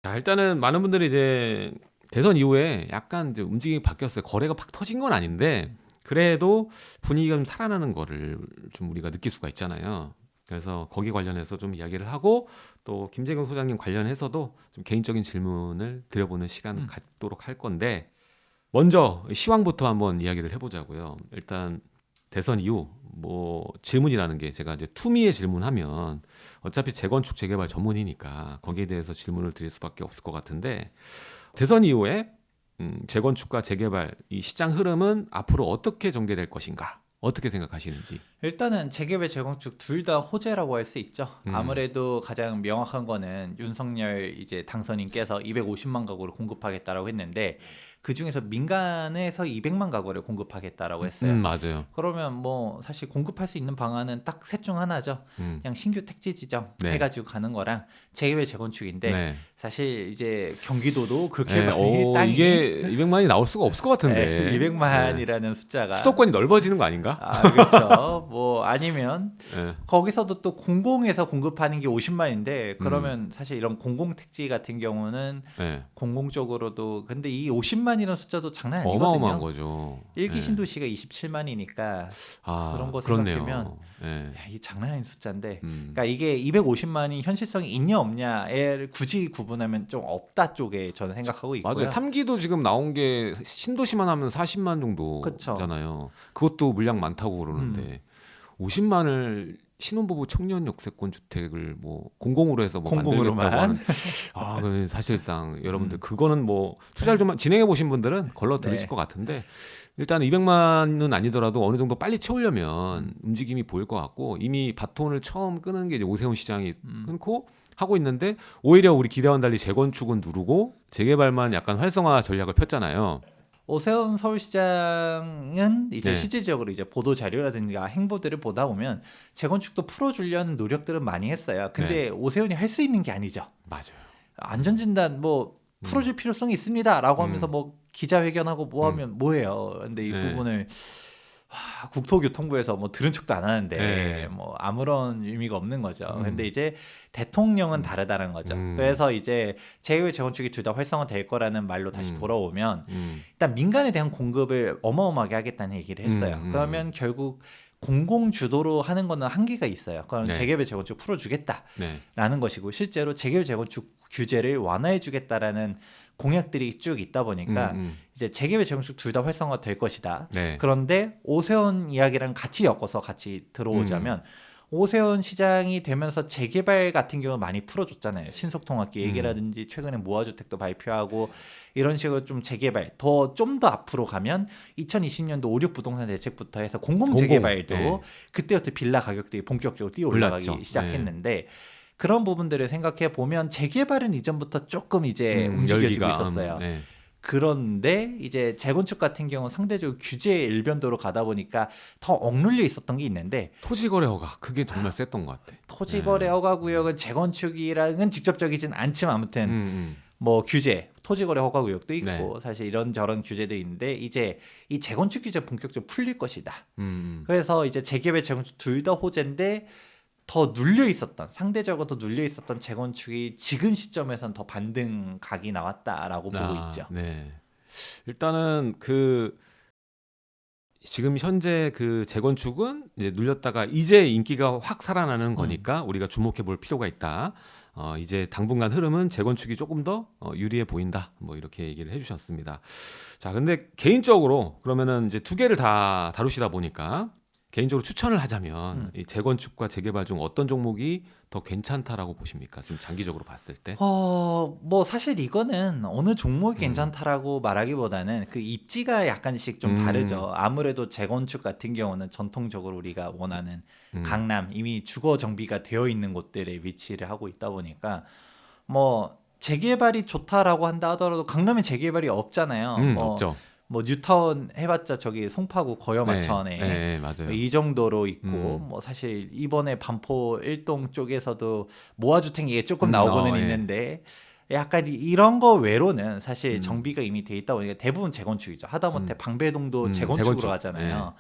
자, 일단은 많은 분들이 이제 대선 이후에 약간 이제 움직임이 바뀌었어요. 거래가 팍 터진 건 아닌데 그래도 분위기가 좀 살아나는 거를 좀 우리가 느낄 수가 있잖아요. 그래서 거기 관련해서 좀 이야기를 하고 또 김재경 소장님 관련해서도 좀 개인적인 질문을 드려보는 시간 음. 갖도록 할 건데 먼저 시황부터 한번 이야기를 해보자고요. 일단 대선 이후 뭐 질문이라는 게 제가 이제 투미에 질문하면 어차피 재건축 재개발 전문이니까 거기에 대해서 질문을 드릴 수밖에 없을 것 같은데 대선 이후에 재건축과 재개발 이 시장 흐름은 앞으로 어떻게 전개될 것인가? 어떻게 생각하시는지? 일단은 재개발, 재건축 둘 다 호재라고 할 수 있죠. 음, 아무래도 가장 명확한 거는 윤석열 이제 당선인께서 250만 가구를 공급하겠다라고 했는데 그 중에서 민간에서 200만 가구를 공급하겠다라고 했어요. 맞아요. 그러면 뭐 사실 공급할 수 있는 방안은 딱 셋 중 하나죠. 음, 그냥 신규 택지 지정 네, 해가지고 가는 거랑 재개발, 재건축인데 네. 사실 이제 경기도도 그렇게 네, 많이 땅이 이게 200만이 나올 수가 없을 것 같은데. 네. 200만이라는 숫자가 수도권이 넓어지는 거 아닌가? 그렇죠. 뭐 아니면 네. 거기서도 또 공공에서 공급하는 게 50만인데 음, 그러면 사실 이런 공공 택지 같은 경우는 네. 공공 쪽으로도 근데 이 50만이라는 숫자도 장난 어마어마한 아니거든요. 거죠. 일기 네. 신도시가 27만이니까 그런 아, 거 생각하면 그렇네요. 네. 야, 이 장난 아닌 숫자인데 음. 그러니까 이게 250만이 현실성이 있냐 없냐에 굳이 구분하면 좀 없다 쪽에 저는 생각하고 맞아요. 있고요. 3기도 지금 나온 게 신도시만 하면 40만 그렇죠. 정도잖아요. 그것도 물량 많다고 음. 그러는데 50만을 신혼부부 청년 역세권 주택을 뭐 공공으로 해서 뭐 만들겠다고 공공으로만 하는 그건 사실상 여러분들 음. 그거는 뭐 투자를 좀 진행해 보신 분들은 걸러 들으실 네. 것 같은데 일단 200만은 아니더라도 어느 정도 빨리 채우려면 음. 움직임이 보일 것 같고 이미 바톤을 처음 끄는 게 이제 오세훈 시장이 음. 끊고 하고 있는데 오히려 우리 기대와는 달리 재건축은 누르고 재개발만 약간 활성화 전략을 폈잖아요. 오세훈 서울시장은 이제 네, 실질적으로 이제 보도 자료라든가 행보들을 보다 보면 재건축도 풀어주려는 노력들은 많이 했어요. 네, 근데 오세훈이 할 수 있는 게 아니죠. 맞아요. 안전진단 뭐 음, 풀어줄 필요성이 있습니다라고 하면서 음, 뭐 기자회견하고 뭐 음, 하면 뭐해요. 근데 이 네, 부분을 국토교통부에서 뭐 들은 척도 안 하는데 네, 뭐 아무런 의미가 없는 거죠. 근데 음, 이제 대통령은 음, 다르다는 거죠. 음, 그래서 이제 재개발 재건축이 둘 다 활성화될 거라는 말로 다시 음, 돌아오면 음, 일단 민간에 대한 공급을 어마어마하게 하겠다는 얘기를 했어요. 그러면 결국 공공 주도로 하는 거는 한계가 있어요. 그럼 네, 재개발 재건축 풀어주겠다라는 네, 것이고 실제로 재개발 재건축 규제를 완화해주겠다라는 공약들이 쭉 있다 음, 보니까 음, 이제 재개발 재건축 둘 다 활성화 될 것이다. 네, 그런데 오세훈 이야기랑 같이 엮어서 같이 음, 들어오자면 오세훈 시장이 되면서 재개발 같은 경우 많이 풀어줬잖아요. 신속통합 음, 계획이라든지 최근에 무화주택도 발표하고 이런 식으로 좀 재개발 좀 더 앞으로 가면 2020년도 5.6 부동산 대책부터 해서 공공 공공, 재개발도 네, 그때부터 빌라 가격들이 본격적으로 뛰어 올랐죠. 올라가기 네, 시작했는데 그런 부분들을 생각해 보면 재개발은 이전부터 조금 이제 움직여지고 열기가, 있었어요. 네. 그런데 이제 재건축 같은 경우는 상대적으로 규제의 일변도로 가다 보니까 더 억눌려 있었던 게 있는데 토지거래 허가 그게 정말 셌던 것 같아. 토지거래 네, 허가 구역은 재건축이랑은 직접적이진 않지만 아무튼 음, 뭐 규제 토지거래 허가 구역도 네, 있고 사실 이런저런 규제들이 있는데 이제 이 재건축 규제 본격적으로 풀릴 것이다. 음, 그래서 이제 재개발 재건축 둘 다 호재인데 더 눌려 있었던 상대적으로 더 눌려 있었던 재건축이 지금 시점에선 더 반등 각이 나왔다라고 보고 있죠. 네. 일단은 그 지금 현재 그 재건축은 이제 눌렸다가 이제 인기가 확 살아나는 음. 거니까 우리가 주목해 볼 필요가 있다. 이제 당분간 흐름은 재건축이 조금 더 유리해 보인다. 뭐 이렇게 얘기를 해주셨습니다. 자, 근데 개인적으로 그러면은 이제 두 개를 다 다루시다 보니까 개인적으로 추천을 하자면 음. 이 재건축과 재개발 중 어떤 종목이 더 괜찮다라고 보십니까? 좀 장기적으로 봤을 때. 뭐 사실 이거는 어느 종목이 음, 괜찮다라고 말하기보다는 그 입지가 약간씩 좀 음, 다르죠. 아무래도 재건축 같은 경우는 전통적으로 우리가 원하는 음, 강남 이미 주거 정비가 되어 있는 곳들에 위치를 하고 있다 보니까 뭐 재개발이 좋다라고 한다 하더라도 강남에 재개발이 없잖아요. 없죠. 뭐 뉴타운 해봤자 저기 송파구 네, 거여마천에 네, 맞아요. 이 정도로 있고 음, 뭐 사실 이번에 반포 일동 쪽에서도 모아주택 얘기 조금 나오고는 예. 있는데 약간 이런 거 외로는 사실 음, 정비가 이미 돼 있다 보니까 대부분 재건축이죠. 하다못해 음, 방배동도 재건축으로 재건축. 예. 가잖아요.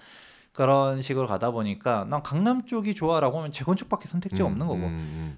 그런 식으로 가다 보니까 난 강남 쪽이 좋아라고 하면 재건축밖에 선택지가 없는 거고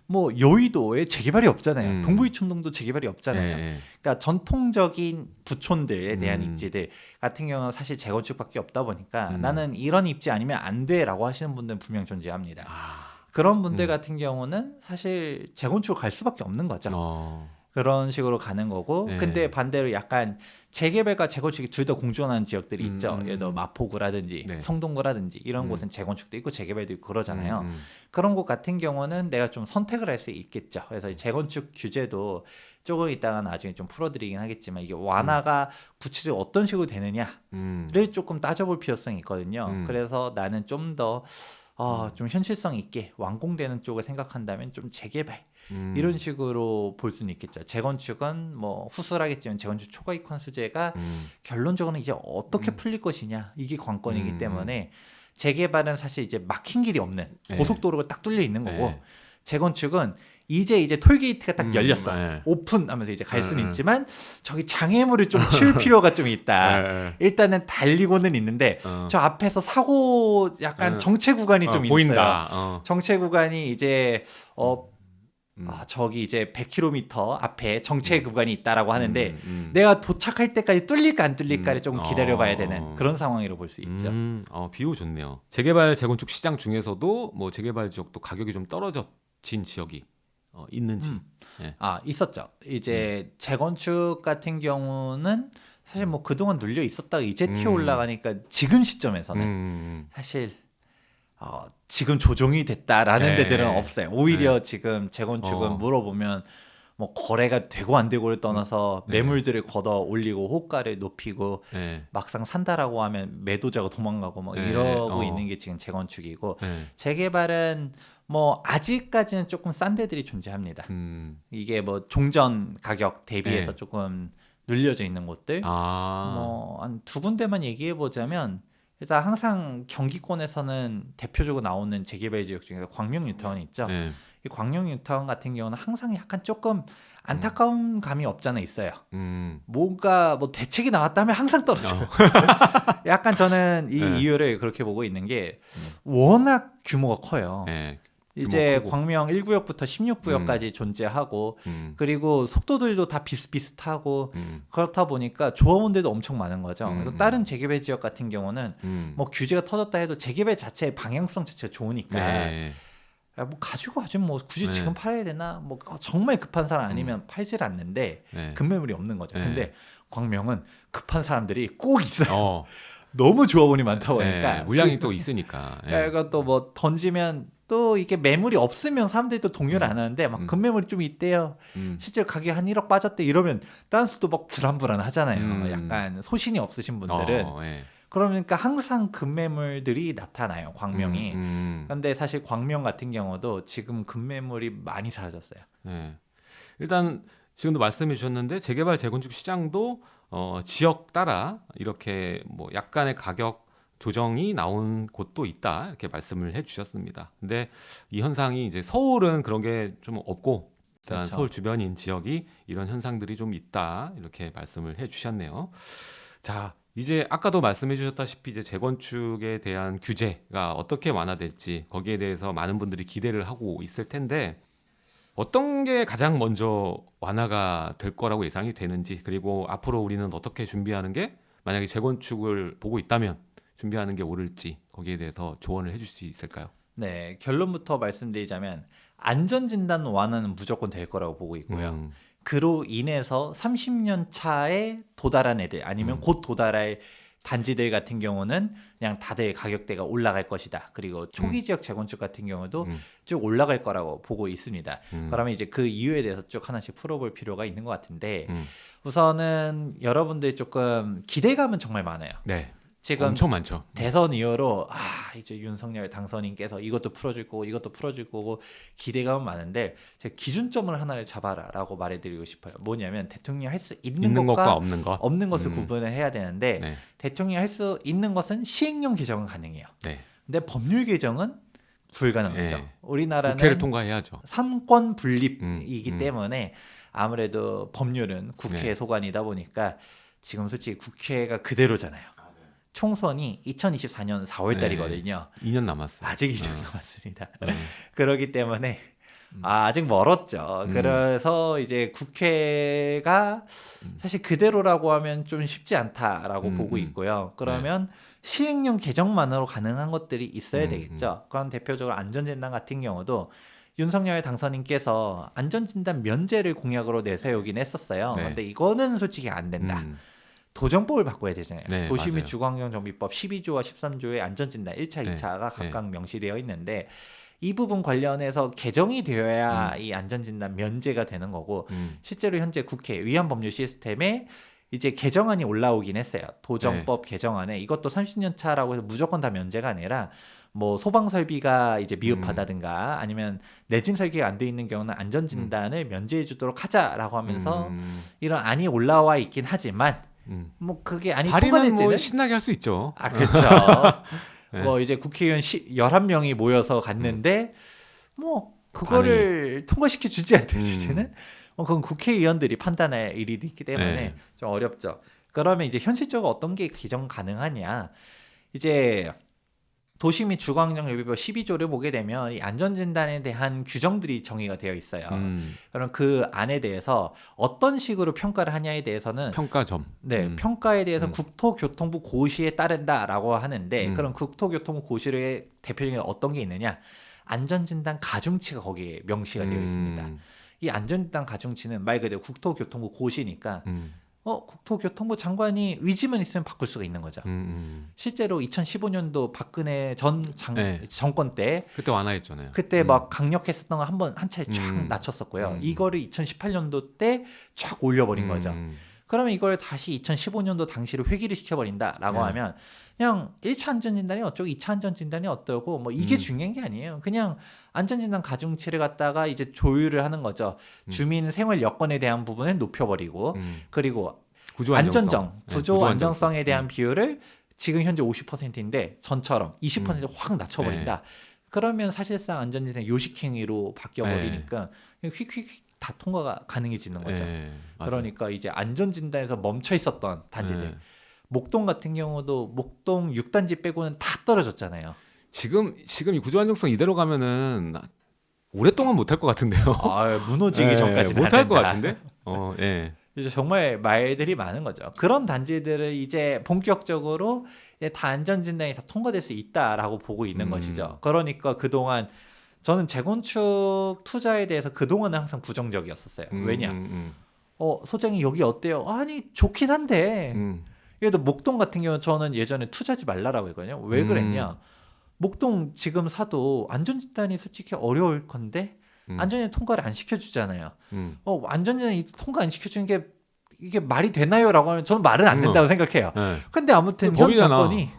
뭐 여의도에 재개발이 없잖아요. 동부이촌동도 재개발이 없잖아요. 예, 예. 그러니까 전통적인 부촌들에 대한 음. 입지들 같은 경우는 사실 재건축밖에 없다 보니까 음. 나는 이런 입지 아니면 안 돼라고 하시는 분들은 분명 존재합니다. 아, 그런 분들 같은 경우는 사실 재건축을 갈 수밖에 없는 거죠. 그런 식으로 가는 거고 네. 근데 반대로 약간 재개발과 재건축이 둘 다 공존하는 지역들이 있죠. 음. 예를 들어 마포구라든지 네. 성동구라든지 이런 곳은 재건축도 있고 재개발도 있고 그러잖아요. 음. 그런 곳 같은 경우는 내가 좀 선택을 할 수 있겠죠. 그래서 이 재건축 규제도 조금 이따가 나중에 좀 풀어드리긴 하겠지만 이게 완화가 구체적으로 어떤 식으로 되느냐를 조금 따져볼 필요성이 있거든요. 그래서 나는 좀 더 좀 현실성 있게 완공되는 쪽을 생각한다면 좀 재개발 이런 식으로 볼 수는 있겠죠. 재건축은 뭐 후술하겠지만 재건축 초과이권 수제가 결론적으로는 이제 어떻게 풀릴 것이냐 이게 관건이기 때문에 재개발은 사실 이제 막힌 길이 없는 네. 고속도로가 딱 뚫려 있는 거고 네. 재건축은 이제 톨게이트가 딱 열렸어. 네. 오픈하면서 이제 갈 수는 있지만 저기 장애물을 좀 치울 필요가 좀 있다. 네. 일단은 달리고는 있는데 저 앞에서 사고 약간 정체 구간이 좀 보인다. 있어요. 정체 구간이 이제 저기 이제 100km 앞에 정체 구간이 있다라고 하는데 내가 도착할 때까지 뚫릴까 안 뚫릴까를 조금 기다려봐야 되는 그런 상황으로 볼 수 있죠. 비유 좋네요. 재개발 재건축 시장 중에서도 뭐 재개발 지역도 가격이 좀 떨어진 지역이 있는지. 네. 있었죠. 이제 재건축 같은 경우는 사실 뭐 그동안 눌려 있었다가 이제 튀어 올라가니까 지금 시점에서는 사실 지금 조정이 됐다라는 네. 데들은 없어요. 오히려 지금 재건축은 물어보면 뭐 거래가 되고 안 되고를 떠나서 매물들을 걷어 올리고 호가를 높이고 막상 산다라고 하면 매도자가 도망가고 뭐 이러고 있는 게 지금 재건축이고 재개발은 뭐 아직까지는 조금 싼 데들이 존재합니다. 이게 뭐 종전 가격 대비해서 조금 눌려져 있는 곳들 뭐 한 두 군데만 얘기해 보자면 일단 항상 경기권에서는 대표적으로 나오는 재개발 지역 중에서 광명 뉴타운이 있죠. 이 광명 뉴타운 같은 경우는 항상 약간 조금 안타까운 감이 없잖아 있어요. 뭔가 뭐 대책이 나왔다면 항상 떨어져요. 약간 저는 이 이유를 그렇게 보고 있는 게 워낙 규모가 커요. 이제 광명 1구역부터 16구역까지 존재하고 그리고 속도들도 다 비슷비슷하고 그렇다 보니까 조합원들도 엄청 많은 거죠. 그래서 다른 재개발 지역 같은 경우는 뭐 규제가 터졌다 해도 재개발 자체의 방향성 자체가 좋으니까 뭐 가지고 가지 뭐 굳이 지금 팔아야 되나 뭐 정말 급한 사람 아니면 팔질 않는데 급매물이 없는 거죠. 근데 광명은 급한 사람들이 꼭 있어요. 너무 조합원이 많다 보니까 물량이 또 있으니까. 이것도 뭐 던지면 또 이게 매물이 없으면 사람들이 또 동요를 안 하는데 막 급매물이 좀 있대요. 실제로 가격이 한 1억 빠졌대 이러면 딴수도 막 불안불안하잖아요. 약간 소신이 없으신 분들은. 그러니까 항상 급매물들이 나타나요. 광명이. 근데 사실 광명 같은 경우도 지금 급매물이 많이 사라졌어요. 일단 지금도 말씀해 주셨는데 재개발 재건축 시장도 지역 따라 이렇게 뭐 약간의 가격 조정이 나온 곳도 있다 이렇게 말씀을 해주셨습니다. 근데 이 현상이 이제 서울은 그런 게 좀 없고 일단 그렇죠. 서울 주변인 지역이 이런 현상들이 좀 있다 이렇게 말씀을 해주셨네요. 자, 이제 아까도 말씀해 주셨다시피 이제 재건축에 대한 규제가 어떻게 완화될지 거기에 대해서 많은 분들이 기대를 하고 있을 텐데 어떤 게 가장 먼저 완화가 될 거라고 예상이 되는지 그리고 앞으로 우리는 어떻게 준비하는 게 만약에 재건축을 보고 있다면 준비하는 게 옳을지 거기에 대해서 조언을 해줄 수 있을까요? 네, 결론부터 말씀드리자면 안전진단 완화는 무조건 될 거라고 보고 있고요. 그로 인해서 30년 차에 도달한 애들 아니면 곧 도달할 단지들 같은 경우는 그냥 다들 가격대가 올라갈 것이다. 그리고 초기 지역 재건축 같은 경우도 쭉 올라갈 거라고 보고 있습니다. 그러면 이제 그 이유에 대해서 쭉 하나씩 풀어볼 필요가 있는 것 같은데 우선은 여러분들 조금 기대감은 정말 많아요. 네. 지금 엄청 많죠. 대선 이후로 이제 윤석열 당선인께서 이것도 풀어줄 거고 이것도 풀어줄 거고 기대감은 많은데 제가 기준점을 하나를 잡아라라고 말해드리고 싶어요. 뭐냐면 대통령이 할 수 있는 것과 없는 것, 없는 것을 구분을 해야 되는데 네. 대통령이 할 수 있는 것은 시행령 개정은 가능해요. 네. 근데 법률 개정은 불가능하죠. 네. 우리나라는 국회를 통과해야죠. 삼권 분립이기 음. 때문에 아무래도 법률은 국회 네. 소관이다 보니까 지금 솔직히 국회가 그대로잖아요. 총선이 2024년 4월 달이거든요. 2년 남았어요. 아직 2년 남았습니다. 그렇기 때문에 아직 멀었죠. 그래서 이제 국회가 사실 그대로라고 하면 좀 쉽지 않다라고 보고 있고요. 그러면 시행령 개정만으로 가능한 것들이 있어야 되겠죠. 그럼 대표적으로 안전진단 같은 경우도 윤석열 당선인께서 안전진단 면제를 공약으로 내세우긴 했었어요. 근데 이거는 솔직히 안 된다. 도정법을 바꿔야 되잖아요. 네, 도시 및 맞아요. 주거환경정비법 12조와 13조의 안전진단 1차, 2차가 각각 명시되어 있는데 이 부분 관련해서 개정이 되어야 이 안전진단 면제가 되는 거고 실제로 현재 국회 위안법률 시스템에 이제 개정안이 올라오긴 했어요. 도정법 개정안에 이것도 30년 차라고 해서 무조건 다 면제가 아니라 뭐 소방 설비가 이제 미흡하다든가 아니면 내진 설계가 안 돼 있는 경우는 안전진단을 면제해 주도록 하자라고 하면서 이런 안이 올라와 있긴 하지만 뭐 그게 아니 발의는 통과될지는 뭐 신나게 할 수 있죠. 아 그렇죠. 뭐 이제 국회의원 11명이 모여서 갔는데 뭐 그거를 통과시켜 주지 않는 주제는 그건 국회의원들이 판단할 일이 있기 때문에 좀 어렵죠. 그러면 이제 현실적으로 어떤 게 개정 가능하냐? 이제 도시 및 주거환경정비법 12조를 보게 되면 이 안전진단에 대한 규정들이 정의가 되어 있어요. 그럼 그 안에 대해서 어떤 식으로 평가를 하냐에 대해서는 평가점. 평가에 대해서 국토교통부 고시에 따른다라고 하는데 그럼 국토교통부 고시의 대표적인 어떤 게 있느냐? 안전진단 가중치가 거기에 명시가 되어 있습니다. 이 안전진단 가중치는 말 그대로 국토교통부 고시니까 국토교통부 장관이 의지만 있으면 바꿀 수가 있는 거죠. 실제로 2015년도 박근혜 전 정권 때 그때 완화했잖아요. 그때 막 강력했었던 거 한 차례 쫙 낮췄었고요. 이거를 2018년도 때 쫙 올려버린 거죠. 그러면 이걸 다시 2015년도 당시로 회귀를 시켜버린다라고 하면 그냥 1차 안전진단이 어쩌고 2차 안전진단이 어떠고 뭐 이게 중요한 게 아니에요. 그냥 안전진단 가중치를 갖다가 이제 조율을 하는 거죠. 주민 생활 여건에 대한 부분을 높여버리고 그리고 구조 안정성에 대한 비율을 지금 현재 50%인데 전처럼 20% 확 낮춰버린다. 그러면 사실상 안전진단 요식행위로 바뀌어버리니까 휙휙 다 통과가 가능해지는 거죠. 그러니까 이제 안전진단에서 멈춰 있었던 단지들 목동 같은 경우도 목동 6단지 빼고는 다 떨어졌잖아요. 지금 이 구조 안정성 이대로 가면은 오랫동안 못할 것 같은데요. 무너지기 전까지는 못할 것 같은데. 이제 정말 말들이 많은 거죠. 그런 단지들을 이제 본격적으로 다 안전진단이 다 통과될 수 있다라고 보고 있는 것이죠. 그러니까 그동안 저는 재건축 투자에 대해서 그동안은 항상 부정적이었었어요. 왜냐? 소장이 여기 어때요? 아니 좋긴 한데 예를 들어 목동 같은 경우는 저는 예전에 투자하지 말라라고 했거든요. 왜 그랬냐? 목동 지금 사도 안전진단이 솔직히 어려울 건데 안전진단 통과를 안 시켜주잖아요. 안전진단 통과 안 시켜주는 게 이게 말이 되나요?라고 하면 저는 말은 안 된다고 생각해요. 근데 아무튼 현 정권이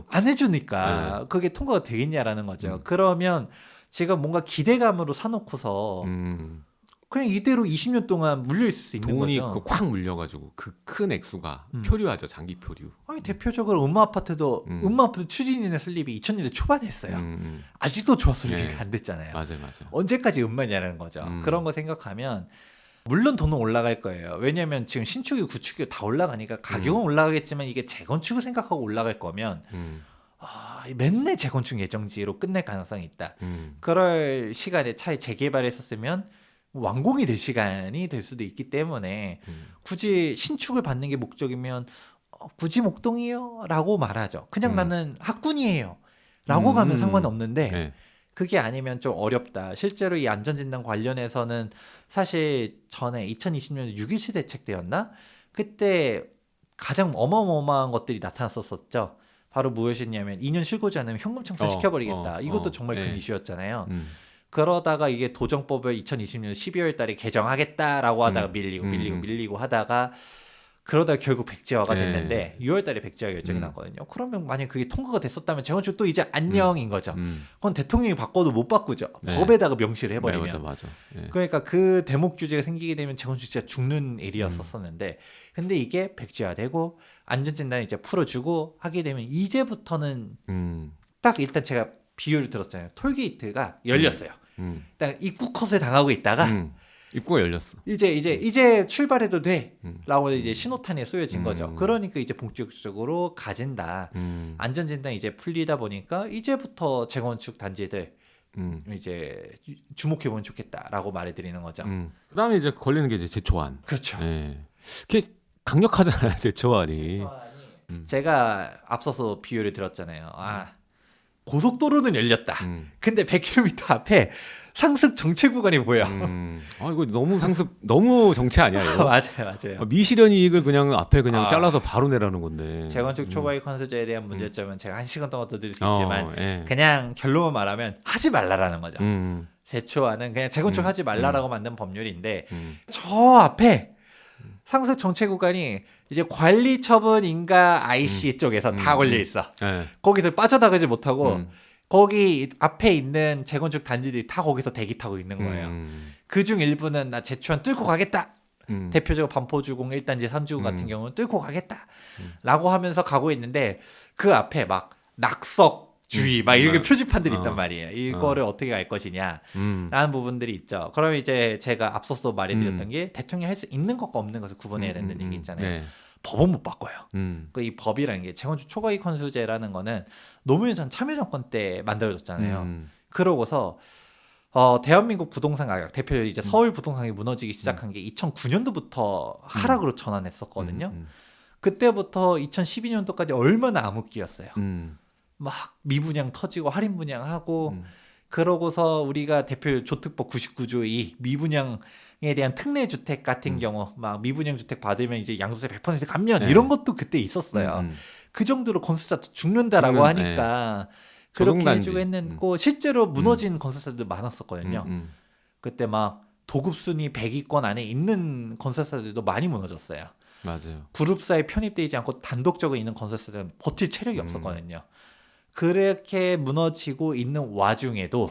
안 해주니까 그게 통과가 되겠냐라는 거죠. 그러면 지금 뭔가 기대감으로 사놓고서 그냥 이대로 20년 동안 물려 있을 수 있는 돈이 거죠. 콱 물려가지고 그 큰 액수가 표류하죠. 장기 표류. 아니 대표적으로 음마아파트도 음마아파트 추진인의 설립이 2000년대 초반에 했어요. 아직도 조합 설립이 안 됐잖아요. 맞아요. 언제까지 음마냐는 거죠. 그런 거 생각하면 물론 돈은 올라갈 거예요. 왜냐하면 지금 신축이 구축이 다 올라가니까 가격은 올라가겠지만 이게 재건축을 생각하고 올라갈 거면 맨날 재건축 예정지로 끝낼 가능성이 있다. 그럴 시간에 차라리 재개발했었으면 완공이 될 시간이 될 수도 있기 때문에 굳이 신축을 받는 게 목적이면 굳이 목동이요? 라고 말하죠. 그냥 나는 학군이에요. 라고 가면 상관은 없는데 그게 아니면 좀 어렵다. 실제로 이 안전진단 관련해서는 사실 전에 2020년 6.17 대책 때였나? 그때 가장 어마어마한 것들이 나타났었죠. 바로 무엇이었냐면 2년 실고지 않으면 현금 청산시켜버리겠다. 이것도 정말 큰 이슈였잖아요. 그러다가 이게 도정법을 2020년 12월 달에 개정하겠다라고 하다가 밀리고 하다가 그러다 결국 백지화가 됐는데 6월 달에 백지화 결정이 났거든요. 그러면 만약 그게 통과가 됐었다면 재건축 또 이제 안녕인 거죠. 그건 대통령이 바꿔도 못 바꾸죠. 법에다가 명시를 해버리면. 맞아. 그러니까 그 대목 규제가 생기게 되면 재건축 진짜 죽는 일이었었는데 근데 이게 백지화되고 안전진단을 이제 풀어주고 하게 되면 이제부터는 딱 일단 제가 비유를 들었잖아요. 톨게이트가 열렸어요. 딱 입구 컷을 당하고 있다가 입구가 열렸어. 이제 출발해도 음. 돼라고 이제 신호탄이 쏘여진 거죠. 음. 그러니까 이제 본격적으로 가진다. 안전진단이 이제 풀리다 보니까 이제부터 재건축 단지들 이제 주목해보면 좋겠다라고 말해드리는 거죠. 그다음에 이제 걸리는 게 이제 제초안. 그렇죠. 예. 그게 강력하잖아요, 제초안이. 제가 앞서서 비유를 들었잖아요. 고속도로는 열렸다. 근데 100km 앞에 상습 정체 구간이 보여. 이거 너무 너무 정체 아니야 이거? 맞아요. 미실현 이익을 그냥 앞에 그냥 잘라서 바로 내라는 건데. 재건축 초과이익 환수제에 대한 문제점은 제가 1시간 동안 더 드릴 수 있지만 그냥 결론만 말하면 하지 말라라는 거죠. 제초안은 그냥 재건축 하지 말라라고 만든 법률인데 저 앞에 상습 정체 구간이 이제 관리처분 인가 IC 쪽에서 다 걸려 있어. 거기서 빠져나가지 못하고 거기 앞에 있는 재건축 단지들이 다 거기서 대기 타고 있는 거예요. 그중 일부는 나 제초안 뚫고 가겠다. 대표적으로 반포주공 1단지 3주구 같은 경우는 뚫고 가겠다. 라고 하면서 가고 있는데 그 앞에 막 낙석 주의 막 이렇게 표지판들이 있단 말이에요. 이거를 어떻게 할 것이냐 라는 부분들이 있죠. 그러면 이제 제가 앞서서 말해드렸던 게 대통령이 할 수 있는 것과 없는 것을 구분해야 된다는 얘기 있잖아요. 네. 법은 못 바꿔요. 이 법이라는 게 재건축 초과이익 환수제라는 거는 노무현 전 참여정권 때 만들어졌잖아요. 그러고서 대한민국 부동산 가격 대표적으로 이제 서울 부동산이 무너지기 시작한 게 2009년도부터 하락으로 전환했었거든요. 그때부터 2012년도까지 얼마나 암흑기였어요. 막 미분양 터지고 할인 분양하고 그러고서 우리가 대표 조특법 99조의 미분양에 대한 특례 주택 같은 경우 막 미분양 주택 받으면 이제 양도세 100% 감면 이런 것도 그때 있었어요. 그 정도로 건설사 죽는다라고 하니까 그렇게 해주고 했는고 실제로 무너진 건설사들 많았었거든요. 그때 막 도급 순위 100위권 안에 있는 건설사들도 많이 무너졌어요. 맞아요. 그룹사에 편입되지 않고 단독적으로 있는 건설사들은 버틸 체력이 없었거든요. 그렇게 무너지고 있는 와중에도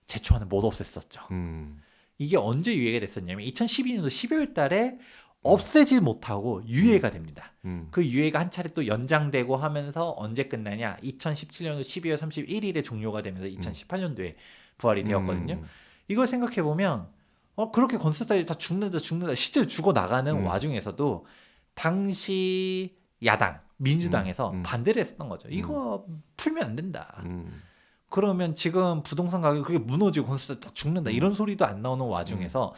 제초안을 못 없앴었죠. 이게 언제 유예가 됐었냐면 2012년도 12월 달에 없애지 못하고 유예가 됩니다. 그 유예가 한 차례 또 연장되고 하면서 언제 끝나냐? 2017년도 12월 31일에 종료가 되면서 2018년도에 부활이 되었거든요. 이걸 생각해 보면 그렇게 건설사들이 다 죽는다 실제로 죽어 나가는 와중에서도 당시 야당 민주당에서 반대를 했었던 거죠. 이거 풀면 안 된다. 그러면 지금 부동산 가격이 그게 무너지고 건설사 다 죽는다. 이런 소리도 안 나오는 와중에서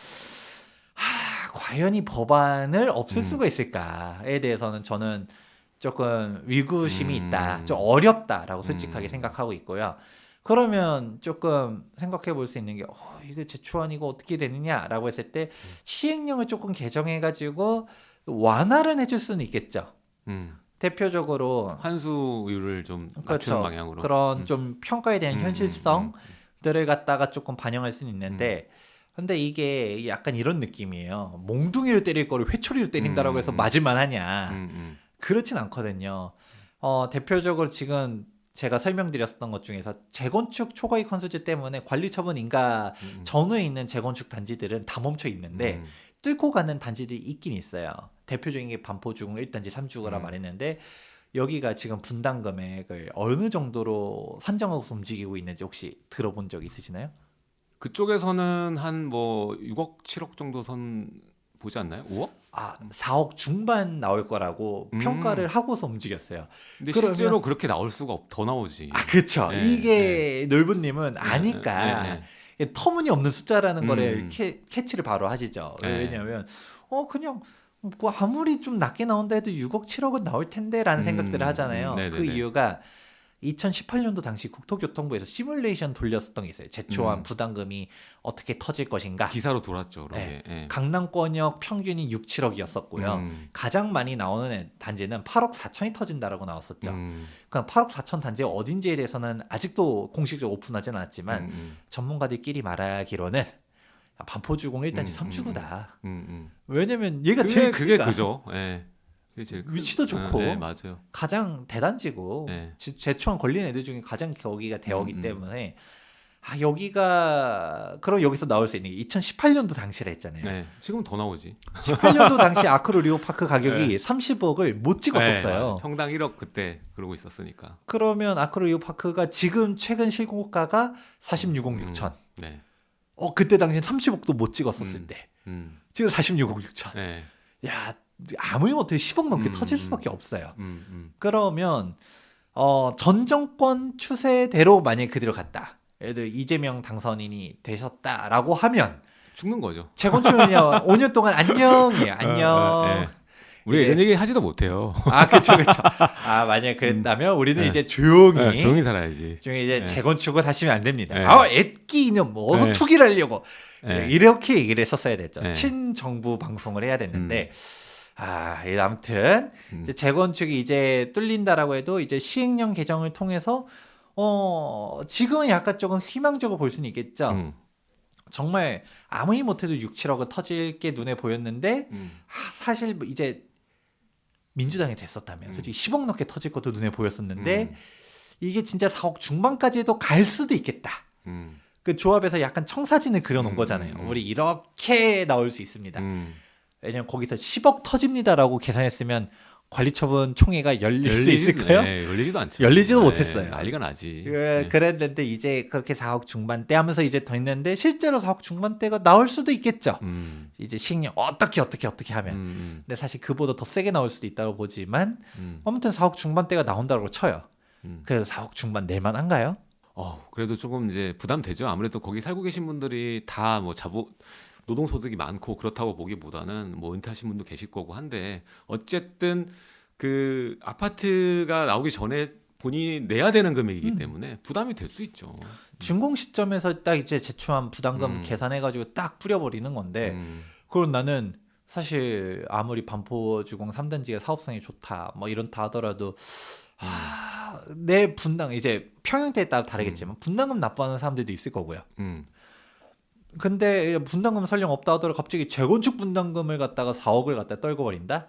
과연 이 법안을 없앨 수가 있을까에 대해서는 저는 조금 의구심이 있다. 좀 어렵다라고 솔직하게 생각하고 있고요. 그러면 조금 생각해 볼 수 있는 게 이거 제초안 이거 어떻게 되느냐라고 했을 때 시행령을 조금 개정해가지고 완화를 해줄 수는 있겠죠. 대표적으로 환수율을 좀 낮추는 그렇죠. 방향으로 그런 좀 평가에 대한 현실성들을 갖다가 조금 반영할 수는 있는데 근데 이게 약간 이런 느낌이에요. 몽둥이를 때릴 거를 회초리로 때린다라고 해서 맞을만 하냐. 그렇진 않거든요. 대표적으로 지금 제가 설명드렸던 것 중에서 재건축 초과이익 환수제 때문에 관리처분 인가 전후에 있는 재건축 단지들은 다 멈춰 있는데 뚫고 가는 단지들이 있긴 있어요. 대표적인 게 반포주공 1단지 3주거라 말했는데 여기가 지금 분당 금액을 어느 정도로 산정하고서 움직이고 있는지 혹시 들어본 적 있으시나요? 그쪽에서는 한 뭐 6억 7억 정도 선 보지 않나요? 5억? 4억 중반 나올 거라고 평가를 하고서 움직였어요. 근데 실제로 그렇게 나올 수가 더 나오지. 그렇죠. 이게 놀부님은 아니까 터무니없는 숫자라는 거를 캐치를 바로 하시죠. 왜냐하면 그냥 뭐 아무리 좀 낮게 나온다 해도 6억 7억은 나올 텐데라는 생각들을 하잖아요. 그 이유가 2018년도 당시 국토교통부에서 시뮬레이션 돌렸었던 게 있어요. 제초안 부담금이 어떻게 터질 것인가. 기사로 돌았죠. 강남권역 평균이 6, 7억이었었고요. 가장 많이 나오는 단지는 8억 4천이 터진다라고 나왔었죠. 그럼 8억 4천 단지가 어딘지에 대해서는 아직도 공식적으로 오픈하진 않았지만 전문가들끼리 말하기로는 반포주공 1단지 3주구다. 왜냐면 얘가 제일 그게 그죠. 위치도 좋고 맞아요. 가장 대단지고 제초안 걸린 애들 중에 가장 거기가 대어기 때문에 여기가 그럼 여기서 나올 수 있는 게 2018년도 당시라 했잖아요. 지금 더 나오지. 18년도 당시 아크로 리오파크 가격이 30억을 못 찍었었어요. 평당 1억 그때 그러고 있었으니까. 그러면 아크로 리오파크가 지금 최근 실고가가 46억 6천. 그때 당시엔 30억도 못 찍었었을 때 지금 46억 6천. 네. 야, 아무리 못해도 10억 넘게 터질 수밖에 없어요. 그러면 전 정권 추세대로 만약에 그대로 갔다. 예를 들어 이재명 당선인이 되셨다라고 하면 죽는 거죠. 재건축은요 5년 동안 안녕이에요. 안녕. 네. 우리가 이런 얘기 하지도 못해요. 그렇죠. 만약에 그랬다면 우리는 이제 조용히 살아야지. 조용히 이제 재건축을 하시면 안 됩니다. 네. 애끼 이년 뭐 어서 투기를 하려고 이렇게 얘기를 했었어야 됐죠. 네. 친정부 방송을 해야 됐는데 아무튼 이제 재건축이 이제 뚫린다라고 해도 이제 시행령 개정을 통해서 지금은 약간 조금 희망적으로 볼 수는 있겠죠. 정말 아무리 못해도 6, 7억은 터질 게 눈에 보였는데 사실 이제 민주당이 됐었다면 솔직히 10억 넘게 터질 것도 눈에 보였었는데 이게 진짜 4억 중반까지도 갈 수도 있겠다. 그 조합에서 약간 청사진을 그려놓은 거잖아요. 우리 이렇게 나올 수 있습니다. 왜냐면 거기서 10억 터집니다라고 계산했으면 관리처분 총회가 열릴 수 있을까요? 네, 열리지도 않죠. 열리지도 못했어요. 난리가 나지. 그랬는데 이제 그렇게 4억 중반대 하면서 이제 더 있는데 실제로 4억 중반대가 나올 수도 있겠죠. 이제 시행령 어떻게 하면. 근데 사실 그보다 더 세게 나올 수도 있다고 보지만 아무튼 4억 중반대가 나온다고 쳐요. 그래서 4억 중반 낼만한가요? 그래도 조금 이제 부담되죠. 아무래도 거기 살고 계신 분들이 다 뭐 노동소득이 많고 그렇다고 보기보다는 뭐 은퇴하신 분도 계실 거고 한데 어쨌든 그 아파트가 나오기 전에 본인이 내야 되는 금액이기 때문에 부담이 될 수 있죠. 준공 시점에서 딱 이제 제초한 부담금 계산해가지고 딱 뿌려버리는 건데 그럼 나는 사실 아무리 반포주공 3단지가 사업성이 좋다 뭐 이런다 하더라도 내 분당 이제 평형대에 따라 다르겠지만 분담금 납부하는 사람들도 있을 거고요. 근데 분담금 설령 없다 하더라도 갑자기 재건축 분담금을 갖다가 4억을 갖다 떨궈 버린다?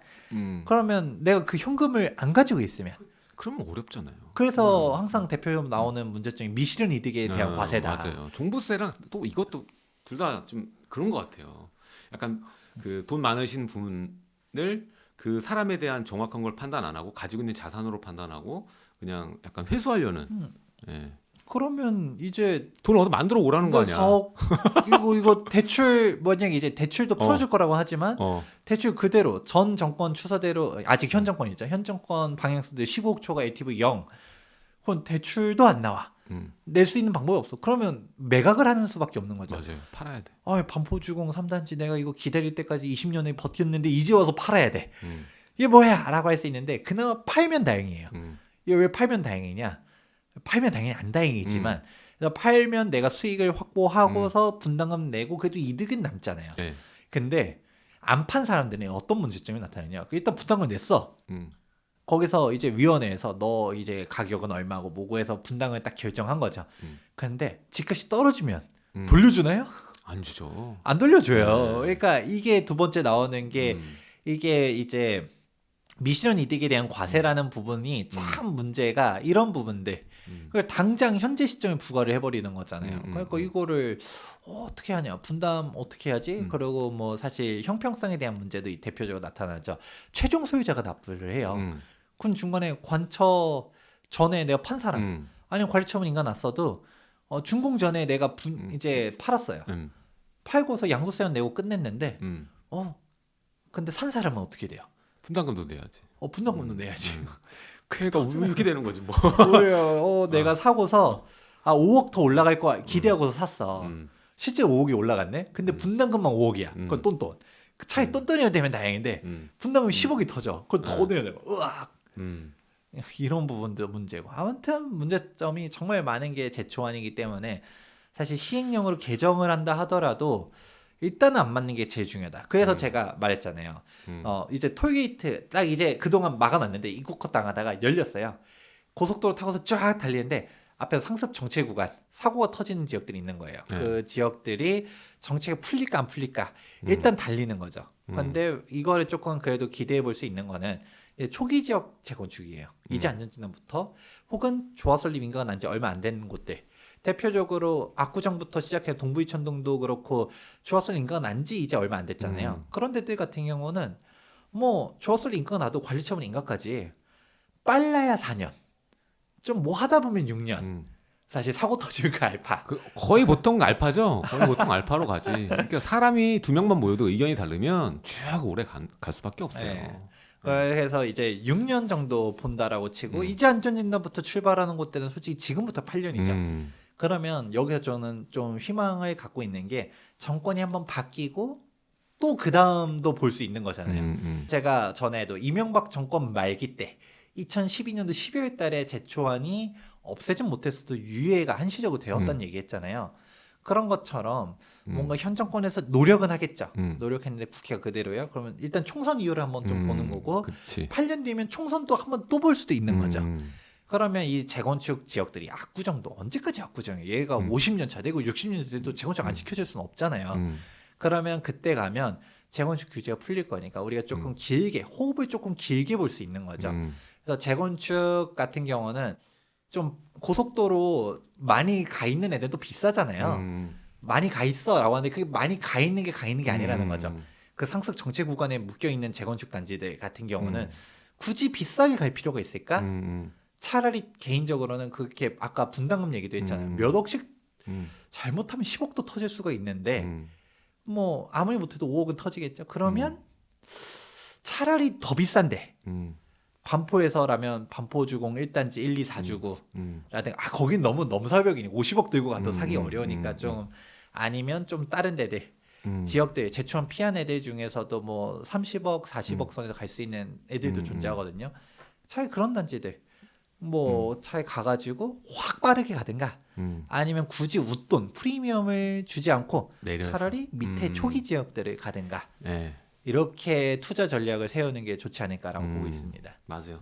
그러면 내가 그 현금을 안 가지고 있으면 그러면 어렵잖아요. 그래서 항상 대표적으로 나오는 문제점이 미실현 이득에 대한 과세다. 맞아요. 종부세랑 또 이것도 둘 다 좀 그런 것 같아요. 약간 그 돈 많으신 분을 그 사람에 대한 정확한 걸 판단 안 하고 가지고 있는 자산으로 판단하고 그냥 약간 회수하려는. 그러면 이제 돈 어디 만들어 오라는 거 아니야? 4억 이거 대출 만약에 이제 대출도 풀어줄 거라고 하지만 대출 그대로 전 정권 추서대로 아직 현 정권이죠. 현 정권 방향수대 15억 초과 LTV 0. 그건 대출도 안 나와. 낼 수 있는 방법이 없어. 그러면 매각을 하는 수밖에 없는 거죠. 맞아요. 팔아야 돼. 반포주공 3단지 내가 이거 기다릴 때까지 20년을 버텼는데 이제 와서 팔아야 돼. 이게 뭐야? 라고 할 수 있는데 그나마 팔면 다행이에요. 이게 왜 팔면 다행이냐? 팔면 당연히 안 다행이지만 팔면 내가 수익을 확보하고서 분담금 내고 그래도 이득은 남잖아요. 근데 안 판 사람들은 어떤 문제점이 나타나냐? 일단 분담금 냈어. 거기서 이제 위원회에서 너 이제 가격은 얼마고 뭐고 해서 분담금을 딱 결정한 거죠. 그런데 집값이 떨어지면 돌려주나요? 안 주죠. 안 돌려줘요. 그러니까 이게 두 번째 나오는 게 이게 이제 미실현 이득에 대한 과세라는 부분이 참 문제가 이런 부분들 그걸 당장 현재 시점에 부과를 해버리는 거잖아요. 그러니까 이거를 어떻게 하냐 분담 어떻게 해야지 그리고 뭐 사실 형평성에 대한 문제도 대표적으로 나타나죠. 최종 소유자가 납부를 해요. 그럼 중간에 관처 전에 내가 판 사람 아니면 관리처분 인가 났어도 준공 전에 내가 이제 팔았어요. 팔고서 양도세만 내고 끝냈는데 근데 산 사람은 어떻게 돼요? 분담금도 내야지. 분담금도 내야지. 그러니까 이렇게 되는 거지 뭐. 내가 사고서 5억 더 올라갈 거 기대하고서 샀어. 실제 5억이 올라갔네. 근데 분담금만 5억이야. 그건 똔똔. 차라리 똔똔이어야 되면 다행인데 분담금이 10억이 터져. 그건 더 내야 되고. 으악. 이런 부분도 문제고. 아무튼 문제점이 정말 많은 게 제초안이기 때문에 사실 시행령으로 개정을 한다 하더라도 일단은 안 맞는 게 제일 중요하다. 그래서 제가 말했잖아요. 이제 톨게이트 딱 이제 그동안 막아놨는데 입국컷 당하다가 열렸어요. 고속도로 타고서 쫙 달리는데 앞에서 상습 정체 구간 사고가 터지는 지역들이 있는 거예요. 그 지역들이 정체가 풀릴까 안 풀릴까 일단 달리는 거죠. 그런데 이거를 조금 그래도 기대해 볼 수 있는 거는 초기 지역 재건축이에요. 이제 안전진단부터 혹은 조합설립 인가가 난 지 얼마 안 된 곳들. 대표적으로 압구정부터 시작해 동부이천동도 그렇고 조합설 인가가 난 지 이제 얼마 안 됐잖아요. 그런 데들 같은 경우는 뭐 조합설 인가가 나도 관리처분 인가까지 빨라야 4년 좀 뭐 하다 보면 6년 사실 사고 터질 그 알파. 거의 보통 알파죠. 거의 보통 알파로 가지. 그러니까 사람이 두 명만 모여도 의견이 다르면 쭉 오래 갈 수밖에 없어요. 네. 그래서 이제 6년 정도 본다라고 치고 이제 안전진단부터 출발하는 곳들은 솔직히 지금부터 8년이죠. 그러면 여기서 저는 좀 희망을 갖고 있는 게 정권이 한번 바뀌고 또 그 다음도 볼 수 있는 거잖아요. 제가 전에도 이명박 정권 말기 때 2012년도 12월 달에 제초안이 없애진 못했어도 유예가 한시적으로 되었다는 얘기했잖아요. 그런 것처럼 뭔가 현 정권에서 노력은 하겠죠. 노력했는데 국회가 그대로요. 그러면 일단 총선 이유를 한번 좀 보는 거고 그치. 8년 뒤면 총선도 한번 또 볼 수도 있는 거죠. 그러면 이 재건축 지역들이 압구정도 언제까지 압구정이에요? 얘가 50년 차 되고 60년 돼도 재건축 안 지켜줄 수는 없잖아요. 그러면 그때 가면 재건축 규제가 풀릴 거니까 우리가 조금 길게 호흡을 조금 길게 볼 수 있는 거죠. 그래서 재건축 같은 경우는 좀 고속도로 많이 가 있는 애들도 비싸잖아요. 많이 가 있어라고 하는데 그게 많이 가 있는 게 아니라는 거죠. 그 상습 정체 구간에 묶여 있는 재건축 단지들 같은 경우는 굳이 비싸게 갈 필요가 있을까? 차라리 개인적으로는 그렇게 아까 분담금 얘기도 했잖아요. 몇 억씩 잘못하면 10억도 터질 수가 있는데 뭐 아무리 못해도 5억은 터지겠죠. 그러면 차라리 더 비싼데 반포에서라면 반포주공 1단지 1, 2, 4주고 라든가 거긴 너무 넘사벽이니 50억 들고 가도 사기 어려우니까 좀 아니면 좀 다른 데들 지역들 제초안 피한 애들 중에서도 뭐 30억, 40억 선에서 갈 수 있는 애들도 존재하거든요. 차라리 그런 단지들 뭐 차에 가가지고 확 빠르게 가든가 아니면 굳이 웃돈 프리미엄을 주지 않고 내려서. 차라리 밑에 초기 지역들을 가든가 네. 이렇게 투자 전략을 세우는 게 좋지 않을까라고 보고 있습니다. 맞아요.